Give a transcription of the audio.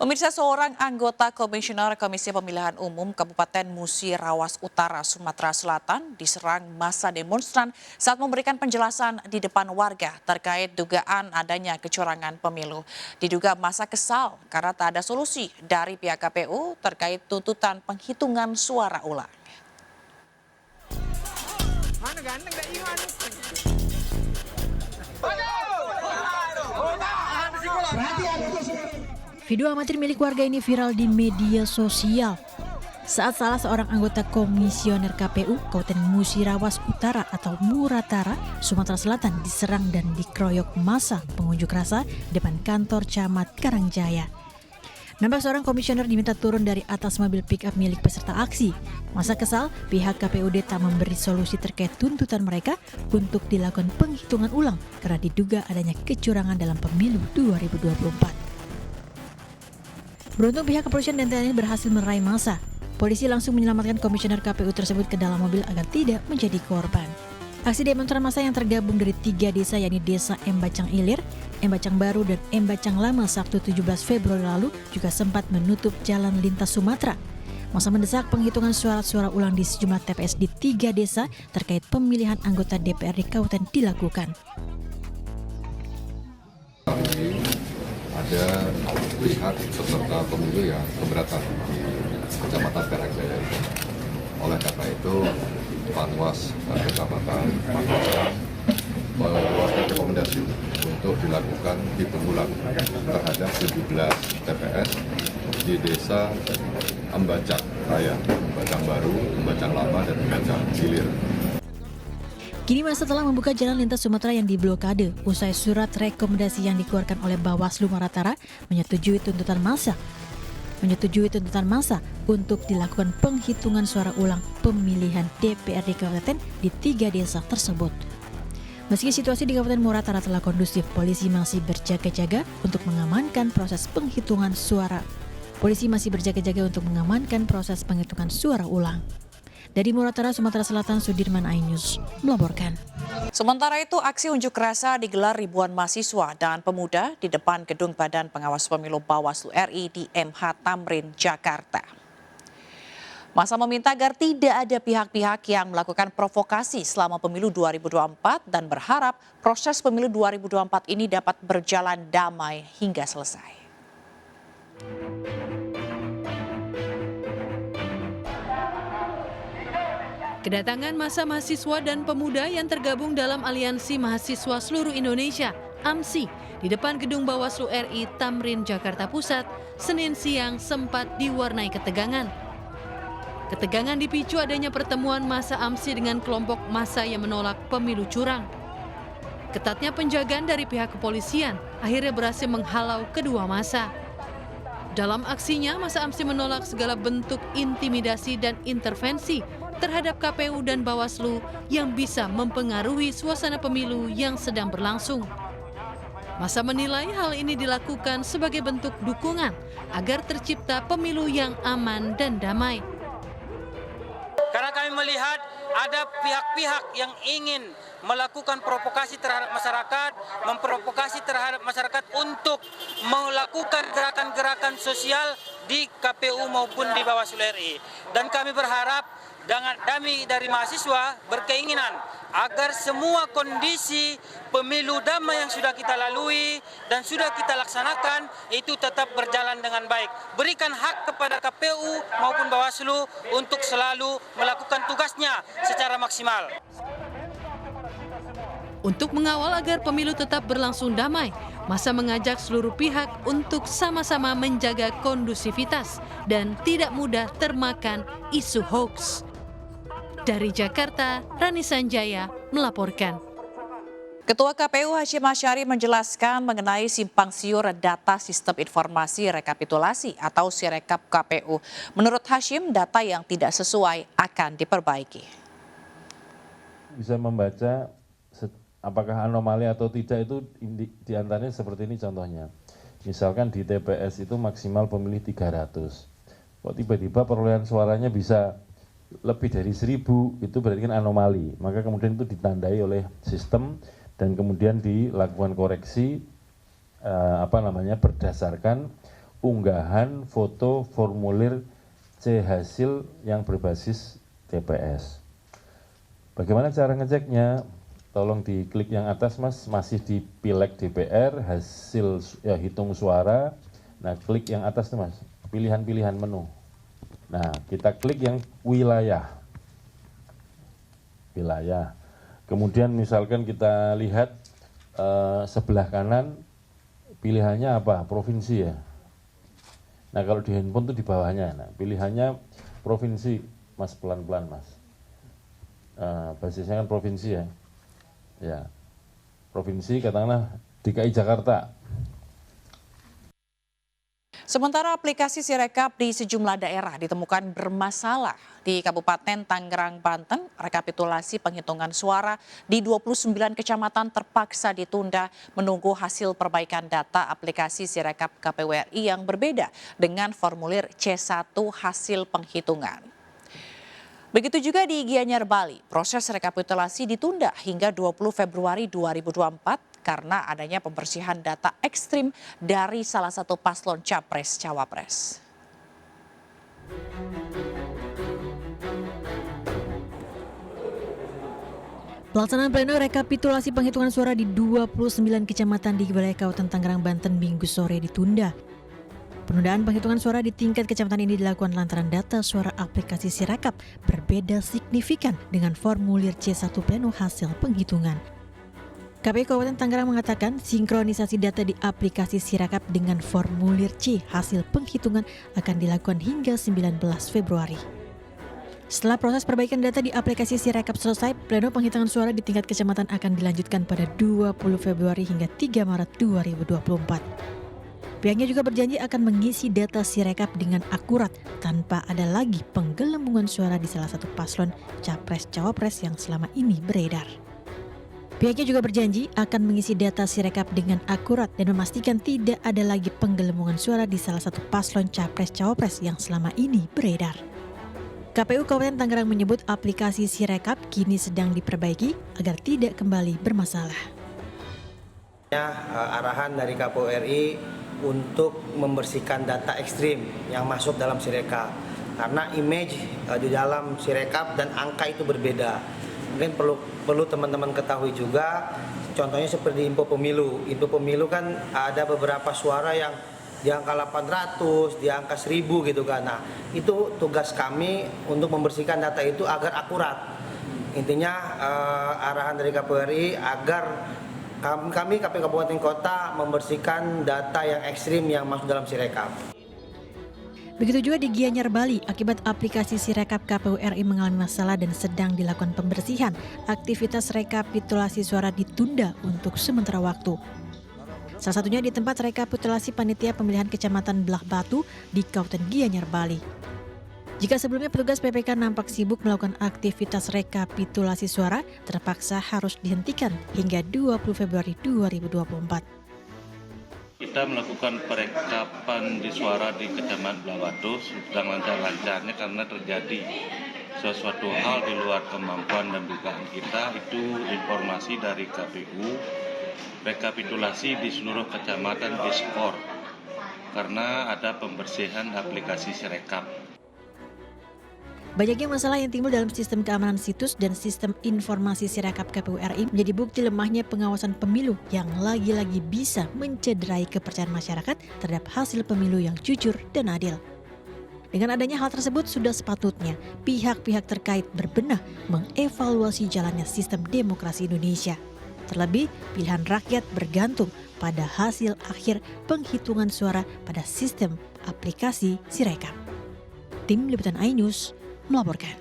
Pemirsa, seorang anggota Komisioner Komisi Pemilihan Umum Kabupaten Musirawas Utara, Sumatera Selatan diserang massa demonstran saat memberikan penjelasan di depan warga terkait dugaan adanya kecurangan pemilu. Diduga massa kesal karena tak ada solusi dari pihak KPU terkait tuntutan penghitungan suara ulang. Video amatir milik warga ini viral di media sosial saat salah seorang anggota Komisioner KPU Kabupaten Musirawas Utara atau Muratara, Sumatera Selatan diserang dan dikeroyok massa pengunjuk rasa depan kantor Camat Karangjaya. Nampak seorang komisioner diminta turun dari atas mobil pick-up milik peserta aksi. Massa kesal, pihak KPUD tak memberi solusi terkait tuntutan mereka untuk dilakukan penghitungan ulang karena diduga adanya kecurangan dalam pemilu 2024. Beruntung pihak kepolisian dan TNI berhasil meraih massa. Polisi langsung menyelamatkan komisioner KPU tersebut ke dalam mobil agar tidak menjadi korban. Aksi demonstran massa yang tergabung dari 3 desa yakni Desa Embacang Ilir, Embacang Baru, dan Embacang Lama Sabtu 17 Februari lalu juga sempat menutup jalan lintas Sumatera. Massa mendesak penghitungan suara ulang di sejumlah TPS di 3 desa terkait pemilihan anggota DPRD Kabupaten dilakukan. Ada pihak peserta pemilu yang keberatan di Kecamatan Karangjaya. Oleh karena itu, Panwas Kecamatan mengeluarkan rekomendasi untuk dilakukan hitung ulang terhadap 17 TPS di Desa Embacang Raya, Embacang Baru, Embacang Lama, dan Embacang Ilir. Kini massa telah membuka jalan lintas Sumatera yang diblokade usai surat rekomendasi yang dikeluarkan oleh Bawaslu Muratara menyetujui tuntutan massa untuk dilakukan penghitungan suara ulang pemilihan DPRD Kabupaten di 3 desa tersebut. Meski situasi di Kabupaten Muratara telah kondusif, polisi masih berjaga-jaga untuk mengamankan proses penghitungan suara. Ulang. Dari Muratara, Sumatera Selatan, Sudirman Ainus melaporkan. Sementara itu, aksi unjuk rasa digelar ribuan mahasiswa dan pemuda di depan Gedung Badan Pengawas Pemilu Bawaslu RI di MH Tamrin, Jakarta. Massa meminta agar tidak ada pihak-pihak yang melakukan provokasi selama pemilu 2024 dan berharap proses pemilu 2024 ini dapat berjalan damai hingga selesai. Kedatangan massa mahasiswa dan pemuda yang tergabung dalam Aliansi Mahasiswa Seluruh Indonesia (AMSI) di depan Gedung Bawaslu RI Tamrin, Jakarta Pusat, Senin siang sempat diwarnai ketegangan. Ketegangan dipicu adanya pertemuan massa AMSI dengan kelompok massa yang menolak pemilu curang. Ketatnya penjagaan dari pihak kepolisian akhirnya berhasil menghalau kedua massa. Dalam aksinya, massa AMSI menolak segala bentuk intimidasi dan intervensi terhadap KPU dan Bawaslu yang bisa mempengaruhi suasana pemilu yang sedang berlangsung. Massa menilai hal ini dilakukan sebagai bentuk dukungan agar tercipta pemilu yang aman dan damai. Karena kami melihat ada pihak-pihak yang ingin melakukan provokasi terhadap masyarakat, memprovokasi terhadap masyarakat untuk melakukan gerakan-gerakan sosial di KPU maupun di Bawaslu RI. Dan kami berharap kami dari mahasiswa berkeinginan agar semua kondisi pemilu damai yang sudah kita lalui dan sudah kita laksanakan itu tetap berjalan dengan baik. Berikan hak kepada KPU maupun Bawaslu untuk selalu melakukan tugasnya secara maksimal. Untuk mengawal agar pemilu tetap berlangsung damai, massa mengajak seluruh pihak untuk sama-sama menjaga kondusivitas dan tidak mudah termakan isu hoax. Dari Jakarta, Rani Sanjaya melaporkan. Ketua KPU Hashim Asyari menjelaskan mengenai simpang siur data sistem informasi rekapitulasi atau Sirekap KPU. Menurut Hashim, data yang tidak sesuai akan diperbaiki. Bisa membaca apakah anomali atau tidak itu diantaranya seperti ini contohnya. Misalkan di TPS itu maksimal pemilih 300. Kok tiba-tiba perolehan suaranya bisa lebih dari 1000, itu berarti kan anomali. Maka kemudian itu ditandai oleh sistem dan kemudian dilakukan koreksi berdasarkan unggahan foto formulir C hasil yang berbasis TPS. Bagaimana cara ngeceknya? Tolong diklik yang atas Mas, masih di Pileg DPR, hasil ya, hitung suara. Nah, klik yang atas tuh Mas, pilihan-pilihan menu. Nah, kita klik yang wilayah. Wilayah. Kemudian misalkan kita lihat sebelah kanan pilihannya apa? Provinsi ya. Nah, kalau di handphone tuh di bawahnya. Nah, pilihannya provinsi, Mas, pelan-pelan Mas. Basisnya kan provinsi ya. Ya, provinsi katakanlah DKI Jakarta. Sementara aplikasi Sirekap di sejumlah daerah ditemukan bermasalah. Di Kabupaten Tangerang, Banten, rekapitulasi penghitungan suara di 29 kecamatan terpaksa ditunda menunggu hasil perbaikan data aplikasi Sirekap KPU RI yang berbeda dengan formulir C1 hasil penghitungan. Begitu juga di Gianyar, Bali, proses rekapitulasi ditunda hingga 20 Februari 2024 karena adanya pembersihan data ekstrim dari salah satu paslon Capres-Cawapres. Pelaksanaan pleno rekapitulasi penghitungan suara di 29 kecamatan di wilayah Kabupaten Tangerang, Banten Minggu sore ditunda. Penundaan penghitungan suara di tingkat kecamatan ini dilakukan lantaran data suara aplikasi Sirekap berbeda signifikan dengan formulir C1 pleno hasil penghitungan. KPU Kabupaten Tangerang mengatakan sinkronisasi data di aplikasi Sirekap dengan formulir C hasil penghitungan akan dilakukan hingga 19 Februari. Setelah proses perbaikan data di aplikasi Sirekap selesai, pleno penghitungan suara di tingkat kecamatan akan dilanjutkan pada 20 Februari hingga 3 Maret 2024. Pihaknya juga berjanji akan mengisi data Sirekap dengan akurat tanpa ada lagi penggelembungan suara di salah satu paslon Capres-Cawapres yang selama ini beredar. Pihaknya juga berjanji akan mengisi data Sirekap dengan akurat dan memastikan tidak ada lagi penggelembungan suara di salah satu paslon Capres-Cawapres yang selama ini beredar. KPU Kabupaten Tangerang menyebut aplikasi Sirekap kini sedang diperbaiki agar tidak kembali bermasalah. Arahan dari KPU RI untuk membersihkan data ekstrim yang masuk dalam Sirekap karena image di dalam Sirekap dan angka itu berbeda. Mungkin perlu teman-teman ketahui juga, contohnya seperti info pemilu. Info pemilu kan ada beberapa suara yang di angka 800, di angka 1000 gitu kan. Nah, itu tugas kami untuk membersihkan data itu agar akurat. Intinya arahan dari KPU RI agar kami KPU Kabupaten Kota membersihkan data yang ekstrim yang masuk dalam Sirekap. Begitu juga di Gianyar, Bali, akibat aplikasi Sirekap KPU RI mengalami masalah dan sedang dilakukan pembersihan, aktivitas rekapitulasi suara ditunda untuk sementara waktu. Salah satunya di tempat rekapitulasi panitia pemilihan Kecamatan Belah Batu di Kabupaten Gianyar, Bali. Jika sebelumnya petugas PPK nampak sibuk melakukan aktivitas rekapitulasi suara, terpaksa harus dihentikan hingga 20 Februari 2024. Kita melakukan perekapan di suara di Kecamatan Belah Batu sedang lancar-lancarnya karena terjadi sesuatu hal di luar kemampuan dan dugaan kita. Itu informasi dari KPU, rekapitulasi di seluruh kecamatan diskor karena ada pembersihan aplikasi Sirekap. Banyaknya masalah yang timbul dalam sistem keamanan situs dan sistem informasi Sirekap KPU RI menjadi bukti lemahnya pengawasan pemilu yang lagi-lagi bisa mencederai kepercayaan masyarakat terhadap hasil pemilu yang jujur dan adil. Dengan adanya hal tersebut, sudah sepatutnya pihak-pihak terkait berbenah mengevaluasi jalannya sistem demokrasi Indonesia. Terlebih, pilihan rakyat bergantung pada hasil akhir penghitungan suara pada sistem aplikasi Sirekap. Tim Liputan iNews melaporkan.